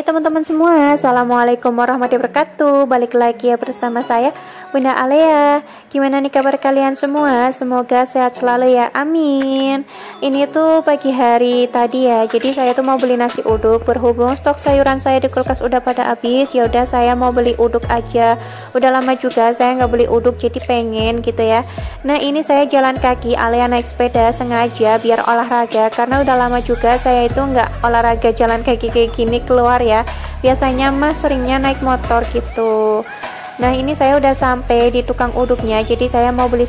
Hai teman-teman semua, Assalamualaikum warahmatullahi wabarakatuh. Balik lagi ya bersama saya Bunda Alea. Gimana nih kabar kalian semua? Semoga sehat selalu ya, amin. Ini tuh pagi hari tadi ya, jadi saya tuh mau beli nasi uduk. Berhubung stok sayuran saya di kulkas udah pada habis, ya udah saya mau beli uduk aja. Udah lama juga saya nggak beli uduk, jadi pengen gitu ya. Nah ini saya jalan kaki, Alea naik sepeda sengaja biar olahraga, karena udah lama juga saya itu nggak olahraga jalan kaki kayak gini keluar ya. Biasanya mah seringnya naik motor gitu. Nah ini saya udah sampai di tukang uduknya, jadi saya mau beli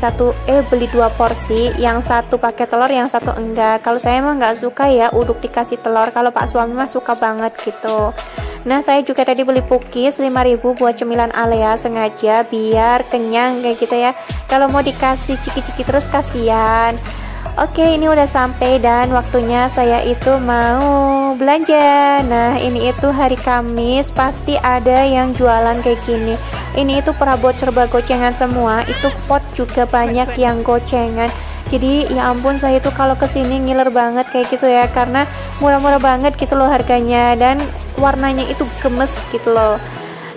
beli dua porsi, yang satu pakai telur, yang satu enggak. Kalau saya mah nggak suka ya uduk dikasih telur, kalau Pak suami mah suka banget gitu. Nah saya juga tadi beli pukis 5.000 buat cemilan Alea, sengaja biar kenyang kayak gitu ya. Kalau mau dikasih ciki-ciki terus kasihan. Oke, ini udah sampai dan waktunya saya itu mau belanja. Nah, ini itu hari Kamis, pasti ada yang jualan kayak gini. Ini itu perabot serba gocengan semua. Itu pot juga banyak yang gocengan. Jadi ya ampun, saya itu kalau kesini ngiler banget kayak gitu ya, karena murah-murah banget gitu loh harganya, dan warnanya itu gemes gitu loh.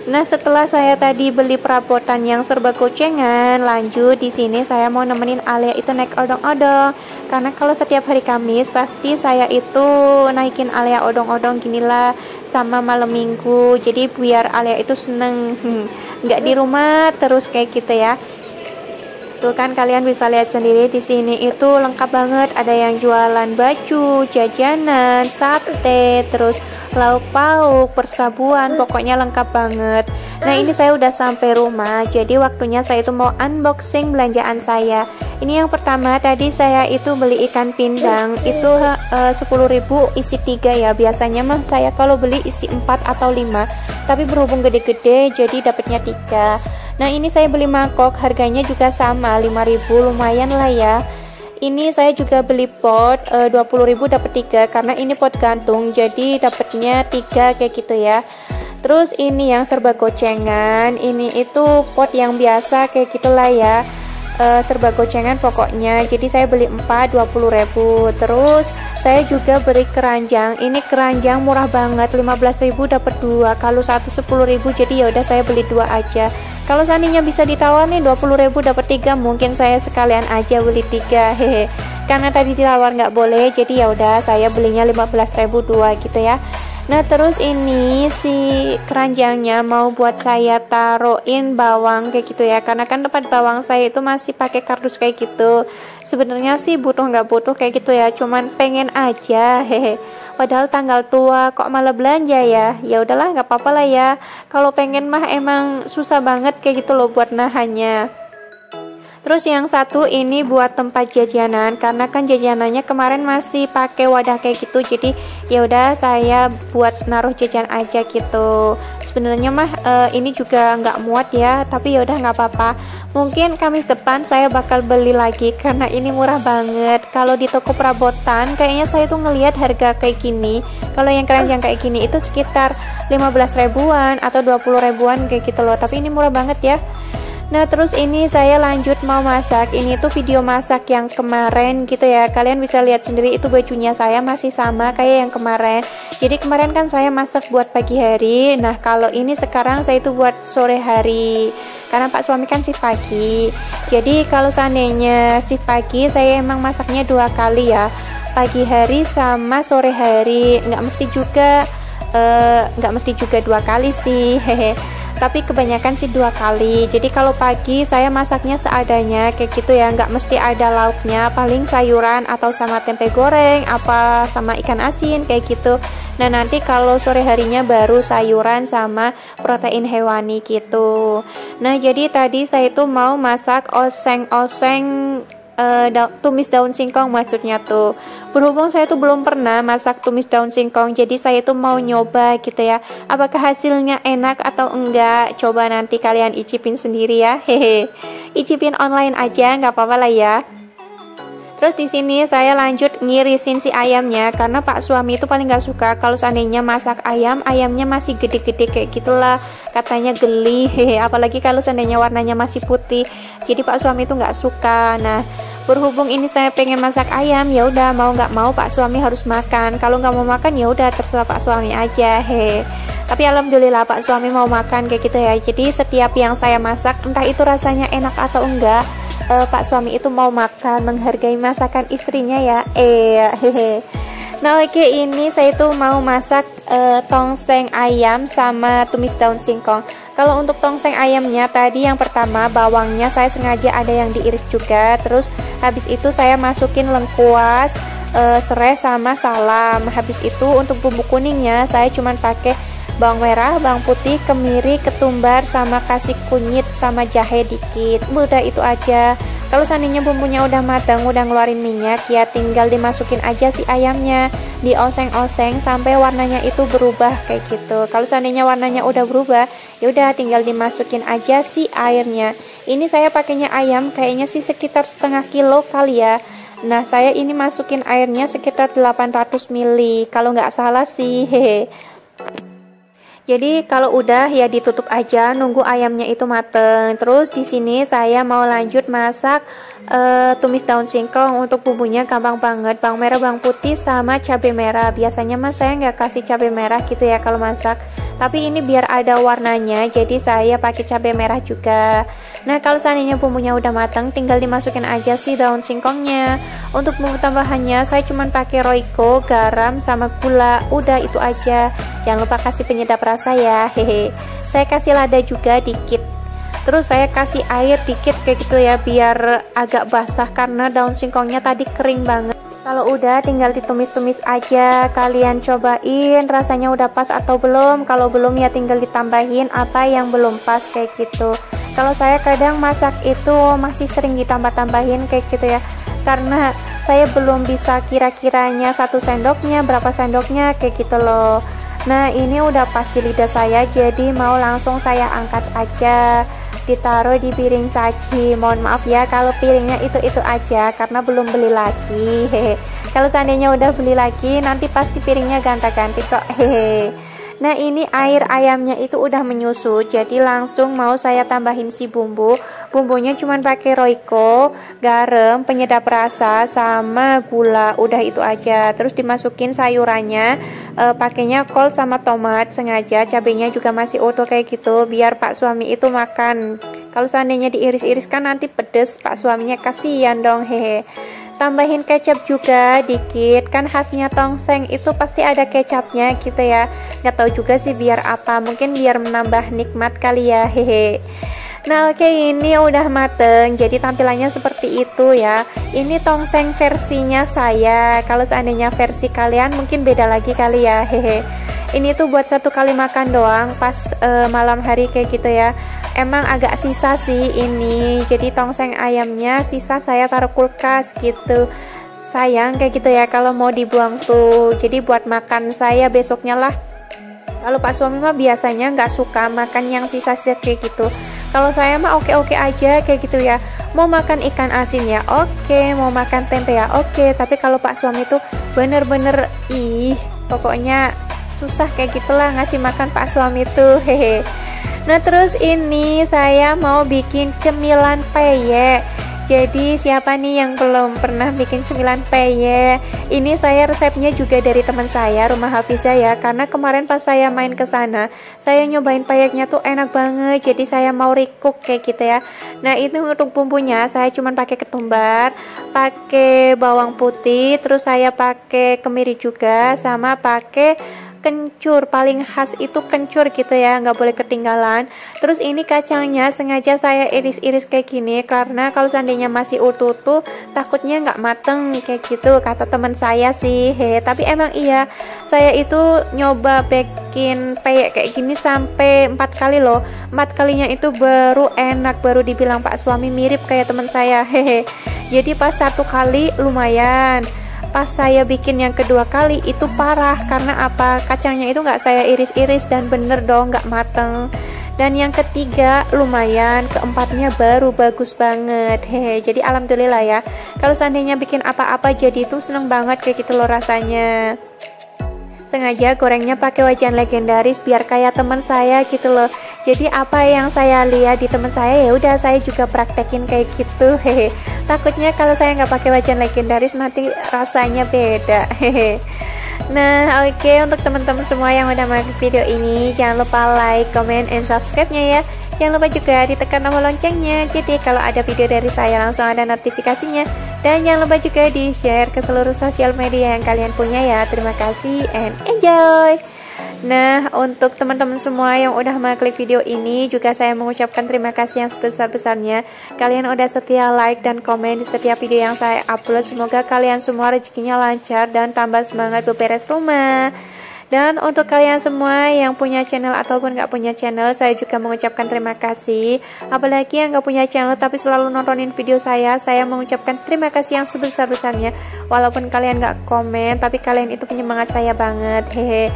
Nah setelah saya tadi beli perabotan yang serba gocengan, lanjut di sini saya mau nemenin Alea itu naik odong-odong, karena kalau setiap hari Kamis pasti saya itu naikin Alea odong-odong ginilah sama malam minggu, jadi biar Alea itu seneng nggak di rumah terus kayak gitu ya. Tuh kan kalian bisa lihat sendiri di sini itu lengkap banget, ada yang jualan baju, jajanan, sate, terus lauk pauk, persabuan, pokoknya lengkap banget. Nah ini saya udah sampai rumah, jadi waktunya saya itu mau unboxing belanjaan saya. Ini yang pertama, tadi saya itu beli ikan pindang, itu 10.000 isi 3 ya. Biasanya mah saya kalau beli isi 4 atau 5, tapi berhubung gede-gede jadi dapatnya 3. Nah ini saya beli mangkok, harganya juga sama 5.000, lumayan lah ya. Ini saya juga beli pot 20.000 dapat 3, karena ini pot gantung jadi dapatnya 3 kayak gitu ya. Terus ini yang serba gocengan, ini itu pot yang biasa kayak gitulah ya. Serba gocengan pokoknya, jadi saya beli 4 20.000. Terus saya juga beli keranjang, ini keranjang murah banget 15.000 dapat 2, kalau satu 10.000, jadi ya udah saya beli 2 aja. Kalau seandainya bisa ditawar nih 20.000 dapat 3, mungkin saya sekalian aja beli 3 hehe, karena tadi ditawar nggak boleh, jadi ya udah saya belinya 15.000 2 gitu ya. Nah terus ini si keranjangnya mau buat saya taruhin bawang kayak gitu ya, karena kan tempat bawang saya itu masih pakai kardus kayak gitu. Sebenarnya sih butuh nggak butuh kayak gitu ya, cuman pengen aja hehe. Padahal tanggal tua kok malah belanja ya. Ya udahlah nggak apa-apa lah ya. Kalau pengen mah emang susah banget kayak gitu loh buat nahannya. Terus yang satu ini buat tempat jajanan, karena kan jajanannya kemarin masih pakai wadah kayak gitu, jadi ya udah saya buat naruh jajan aja gitu. Sebenarnya mah ini juga nggak muat ya, tapi ya udah nggak apa-apa. Mungkin Kamis depan saya bakal beli lagi karena ini murah banget. Kalau di toko perabotan kayaknya saya tuh ngelihat harga kayak gini, kalau yang keranjang kayak gini itu sekitar 15 ribuan atau 20 ribuan kayak gitu loh, tapi ini murah banget ya. Nah terus ini saya lanjut mau masak. Ini tuh video masak yang kemarin gitu ya, kalian bisa lihat sendiri itu bajunya saya masih sama kayak yang kemarin. Jadi kemarin kan saya masak buat pagi hari, nah kalau ini sekarang saya itu buat sore hari, karena Pak suami kan shift pagi. Jadi kalau seandainya shift pagi saya emang masaknya 2 kali ya, pagi hari sama sore hari. Nggak mesti juga 2 kali sih hehe, tapi kebanyakan sih 2 kali. Jadi kalau pagi saya masaknya seadanya kayak gitu ya, nggak mesti ada lauknya, paling sayuran atau sama tempe goreng apa sama ikan asin kayak gitu. Nah nanti kalau sore harinya baru sayuran sama protein hewani gitu. Nah jadi tadi saya itu mau masak oseng-oseng tumis daun singkong maksudnya tuh. Berhubung saya tuh belum pernah masak tumis daun singkong, jadi saya tuh mau nyoba gitu ya, apakah hasilnya enak atau enggak. Coba nanti kalian icipin sendiri ya hehe, icipin online aja nggak apa-apa lah ya. Terus di sini saya lanjut ngirisin si ayamnya, karena Pak suami itu paling nggak suka kalau seandainya masak ayamnya masih gede-gede kayak gitulah, katanya geli hehe, apalagi kalau seandainya warnanya masih putih, jadi Pak suami itu nggak suka. Nah Berhubung ini saya pengen masak ayam, ya udah mau nggak mau Pak suami harus makan. Kalau nggak mau makan ya udah terserah Pak suami aja, he. Tapi alhamdulillah Pak suami mau makan kayak gitu ya. Jadi setiap yang saya masak, entah itu rasanya enak atau enggak, Pak suami itu mau makan, menghargai masakan istrinya ya. Hehe. Nah oke, ini saya tuh mau masak tongseng ayam sama tumis daun singkong. Kalau untuk tongseng ayamnya tadi yang pertama bawangnya saya sengaja ada yang diiris juga. Terus habis itu saya masukin lengkuas, serai sama salam. Habis itu untuk bumbu kuningnya saya cuman pakai bawang merah, bawang putih, kemiri, ketumbar, sama kasih kunyit sama jahe dikit. Udah itu aja. Kalau seandainya bumbunya udah matang, udah ngeluarin minyak, ya tinggal dimasukin aja si ayamnya, dioseng-oseng sampai warnanya itu berubah kayak gitu. Kalau seandainya warnanya udah berubah, ya udah tinggal dimasukin aja si airnya. Ini saya pakainya ayam kayaknya sih sekitar setengah kilo kali ya. Nah, saya ini masukin airnya sekitar 800 ml kalau nggak salah sih, hehe. Jadi kalau udah ya ditutup aja, nunggu ayamnya itu mateng. Terus di sini saya mau lanjut masak tumis daun singkong. Untuk bumbunya gampang banget, bawang merah, bawang putih, sama cabai merah. Biasanya mas saya nggak kasih cabai merah gitu ya kalau masak. Tapi ini biar ada warnanya, jadi saya pakai cabai merah juga. Nah kalau seandainya bumbunya udah mateng, tinggal dimasukin aja sih daun singkongnya. Untuk bumbu tambahannya saya cuman pakai Royco, garam, sama gula. Udah itu aja. Jangan lupa kasih penyedap rasa ya, hehe. Saya kasih lada juga dikit. Terus saya kasih air dikit kayak gitu ya, biar agak basah karena daun singkongnya tadi kering banget. Kalau udah tinggal ditumis-tumis aja. Kalian cobain rasanya udah pas atau belum. Kalau belum ya tinggal ditambahin apa yang belum pas kayak gitu. Kalau saya kadang masak itu masih sering ditambah-tambahin kayak gitu ya, karena saya belum bisa kira-kiranya 1 sendoknya berapa sendoknya kayak gitu loh. Nah ini udah pas di lidah saya, jadi mau langsung saya angkat aja, ditaruh di piring saji. Mohon maaf ya kalau piringnya itu aja karena belum beli lagi, hehe. Kalau seandainya udah beli lagi nanti pasti piringnya ganti-ganti kok, hehe. Nah ini air ayamnya itu udah menyusut, jadi langsung mau saya tambahin si bumbunya cuman pakai Royco, garam, penyedap rasa, sama gula. Udah itu aja. Terus dimasukin sayurannya, pakainya kol sama tomat, sengaja cabenya juga masih utuh kayak gitu biar Pak suami itu makan. Kalau seandainya diiris-iris kan nanti pedes, Pak suaminya kasihan dong, hehe. Tambahin kecap juga dikit, kan khasnya tongseng itu pasti ada kecapnya gitu ya. Nggak tahu juga sih biar apa, mungkin biar menambah nikmat kali ya, hehe. Nah oke, ini udah mateng, jadi tampilannya seperti itu ya. Ini tongseng versinya saya. Kalau seandainya versi kalian mungkin beda lagi kali ya, hehe. Ini tuh buat 1 kali makan doang pas malam hari kayak gitu ya. Emang agak sisa sih ini, jadi tongseng ayamnya sisa saya taruh kulkas gitu. Sayang kayak gitu ya kalau mau dibuang tuh, jadi buat makan saya besoknya lah. Kalau Pak suami mah biasanya nggak suka makan yang sisa-sisa kayak gitu. Kalau saya mah oke-oke aja kayak gitu ya. Mau makan ikan asin ya oke, mau makan tempe ya oke. Tapi kalau Pak suami tuh bener-bener pokoknya susah kayak gitulah ngasih makan Pak suami tuh, hehe. Nah terus ini saya mau bikin cemilan peyek. Jadi siapa nih yang belum pernah bikin cemilan peyek? Ini saya resepnya juga dari teman saya, Rumah Hafizah ya. Karena kemarin pas saya main ke sana, saya nyobain peyeknya tuh enak banget. Jadi saya mau recook kayak gitu ya. Nah itu untuk bumbunya saya cuma pakai ketumbar, pakai bawang putih, terus saya pakai kemiri juga, sama pakai kencur. Paling khas itu kencur gitu ya, nggak boleh ketinggalan. Terus ini kacangnya sengaja saya iris-iris kayak gini karena kalau seandainya masih utuh tuh takutnya nggak mateng kayak gitu kata teman saya sih, tapi emang iya, saya itu nyoba bikin peyek kayak gini sampai 4 kali loh. 4 kalinya itu baru enak, baru dibilang Pak suami mirip kayak teman saya, jadi pas 1 kali lumayan, pas saya bikin yang kedua kali itu parah. Karena apa? Kacangnya itu nggak saya iris-iris dan bener dong nggak mateng. Dan yang ketiga lumayan, keempatnya baru bagus banget, jadi alhamdulillah ya. Kalau seandainya bikin apa-apa jadi itu seneng banget kayak gitu loh rasanya. Sengaja gorengnya pakai wajan legendaris biar kayak teman saya gitu loh. Jadi apa yang saya lihat di teman saya ya udah saya juga praktekin kayak gitu. Hehe. Takutnya kalau saya nggak pakai wajan legendaris nanti rasanya beda. Hehe. Nah, oke, untuk teman-teman semua yang udah nonton video ini, jangan lupa like, comment, and subscribe-nya ya. Jangan lupa juga ditekan tombol loncengnya, jadi kalau ada video dari saya langsung ada notifikasinya. Dan jangan lupa juga di-share ke seluruh sosial media yang kalian punya ya. Terima kasih and enjoy. Nah, untuk teman-teman semua yang udah mengklik video ini, juga saya mengucapkan terima kasih yang sebesar-besarnya. Kalian udah setia like dan komen di setiap video yang saya upload. Semoga kalian semua rezekinya lancar dan tambah semangat beberes rumah. Dan untuk kalian semua yang punya channel ataupun nggak punya channel, saya juga mengucapkan terima kasih. Apalagi yang nggak punya channel tapi selalu nontonin video saya mengucapkan terima kasih yang sebesar-besarnya. Walaupun kalian nggak komen, tapi kalian itu penyemangat saya banget. Hehe.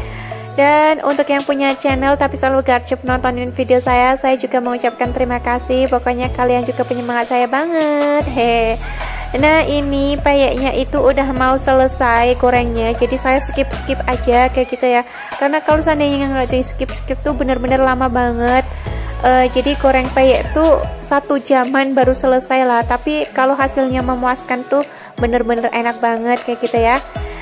Dan untuk yang punya channel tapi selalu garcep nontonin video saya juga mengucapkan terima kasih. Pokoknya kalian juga penyemangat saya banget. He. Nah, ini payeknya itu udah mau selesai gorengnya, jadi saya skip aja kayak gitu ya. Karena kalau seandainya nggak di skip tuh bener-bener lama banget. Jadi goreng payek tuh 1 jaman baru selesai lah. Tapi kalau hasilnya memuaskan tuh bener-bener enak banget kayak gitu ya.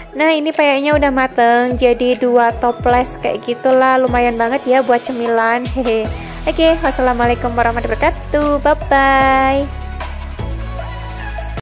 Nah, ini payeknya udah mateng, jadi 2 toples kayak gitulah, lumayan banget ya buat cemilan. Hehe. Oke, wassalamualaikum warahmatullahi wabarakatuh. Bye bye.